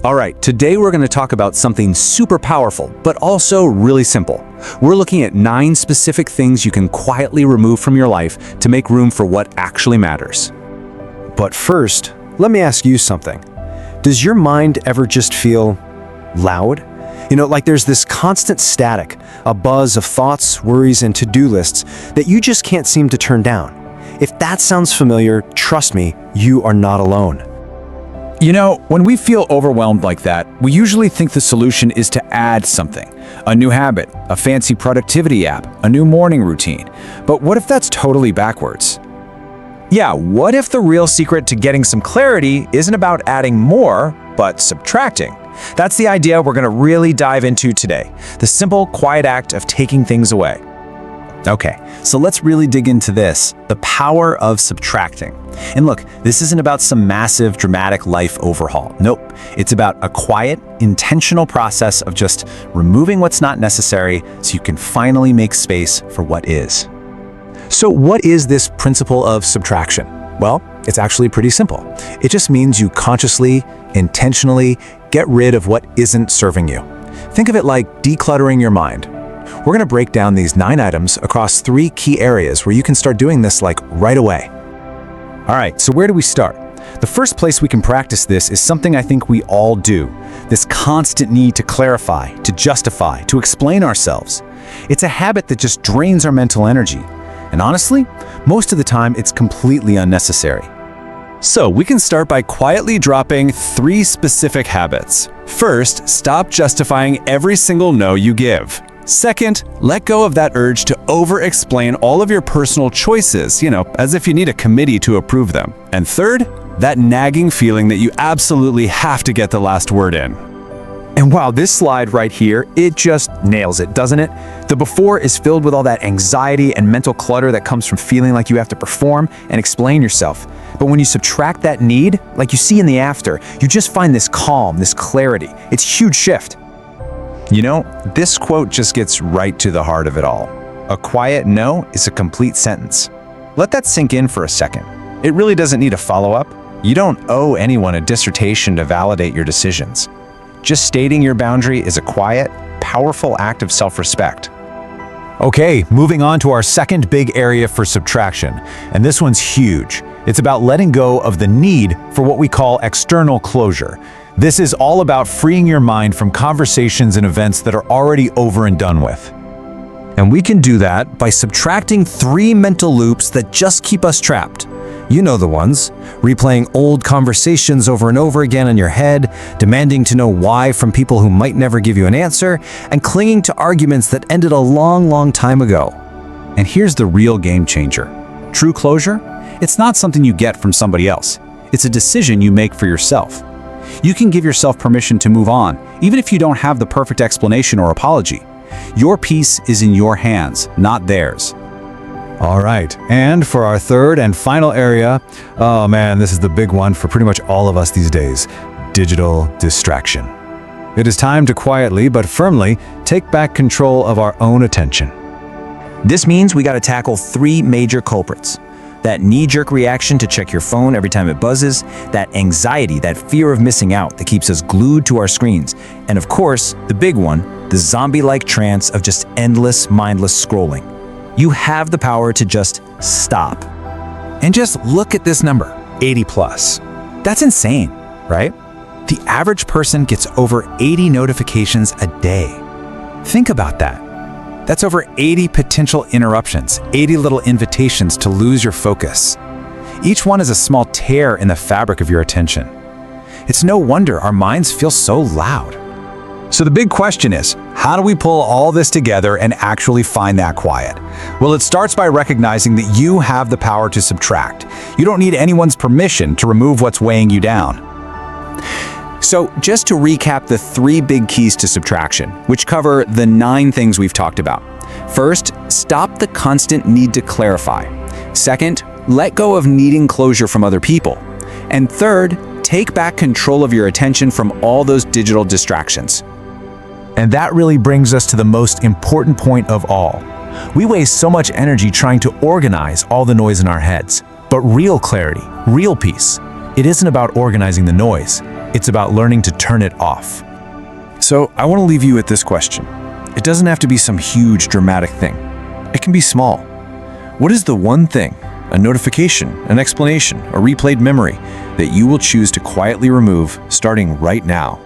All right, today we're going to talk about something super powerful, but also really simple. We're looking at 9 specific things you can quietly remove from your life to make room for what actually matters. But first, let me ask you something. Does your mind ever just feel loud? Like there's this constant static, a buzz of thoughts, worries, and to-do lists that you just can't seem to turn down. If that sounds familiar, trust me, you are not alone. When we feel overwhelmed like that, we usually think the solution is to add something. A new habit, a fancy productivity app, a new morning routine. But what if that's totally backwards? Yeah, what if the real secret to getting some clarity isn't about adding more, but subtracting? That's the idea we're going to really dive into today. The simple, quiet act of taking things away. Okay, so let's really dig into this, the power of subtracting. And look, this isn't about some massive, dramatic life overhaul. Nope, it's about a quiet, intentional process of just removing what's not necessary so you can finally make space for what is. So what is this principle of subtraction? Well, it's actually pretty simple. It just means you consciously, intentionally get rid of what isn't serving you. Think of it like decluttering your mind. We're going to break down these 9 items across 3 key areas where you can start doing this right away. All right, so where do we start? The first place we can practice this is something I think we all do. This constant need to clarify, to justify, to explain ourselves. It's a habit that just drains our mental energy. And honestly, most of the time it's completely unnecessary. So we can start by quietly dropping 3 specific habits. First, stop justifying every single no you give. Second, let go of that urge to over-explain all of your personal choices, as if you need a committee to approve them. And third, that nagging feeling that you absolutely have to get the last word in. And wow, this slide right here, it just nails it, doesn't it? The before is filled with all that anxiety and mental clutter that comes from feeling like you have to perform and explain yourself. But when you subtract that need, like you see in the after, you just find this calm, this clarity. It's a huge shift. This quote just gets right to the heart of it all. A quiet no is a complete sentence. Let that sink in for a second. It really doesn't need a follow-up. You don't owe anyone a dissertation to validate your decisions. Just stating your boundary is a quiet, powerful act of self-respect. Okay, moving on to our second big area for subtraction, and this one's huge. It's about letting go of the need for what we call external closure. This is all about freeing your mind from conversations and events that are already over and done with. And we can do that by subtracting 3 mental loops that just keep us trapped. You know the ones. Replaying old conversations over and over again in your head, demanding to know why from people who might never give you an answer, and clinging to arguments that ended a long, long time ago. And here's the real game changer. True closure? It's not something you get from somebody else. It's a decision you make for yourself. You can give yourself permission to move on, even if you don't have the perfect explanation or apology. Your peace is in your hands, not theirs. All right, and for our third and final area, oh man, this is the big one for pretty much all of us these days, digital distraction. It is time to quietly but firmly take back control of our own attention. This means we got to tackle 3 major culprits. That knee-jerk reaction to check your phone every time it buzzes, that anxiety, that fear of missing out that keeps us glued to our screens, and of course, the big one, the zombie-like trance of just endless, mindless scrolling. You have the power to just stop. And just look at this number, 80 plus. That's insane, right? The average person gets over 80 notifications a day. Think about that. That's over 80 potential interruptions, 80 little invitations to lose your focus. Each one is a small tear in the fabric of your attention. It's no wonder our minds feel so loud. So the big question is, how do we pull all this together and actually find that quiet? Well, it starts by recognizing that you have the power to subtract. You don't need anyone's permission to remove what's weighing you down. So just to recap the 3 big keys to subtraction, which cover the 9 things we've talked about. First, stop the constant need to clarify. Second, let go of needing closure from other people. And third, take back control of your attention from all those digital distractions. And that really brings us to the most important point of all. We waste so much energy trying to organize all the noise in our heads. But real clarity, real peace, it isn't about organizing the noise. It's about learning to turn it off. So I want to leave you with this question. It doesn't have to be some huge dramatic thing. It can be small. What is the one thing, a notification, an explanation, a replayed memory, that you will choose to quietly remove starting right now?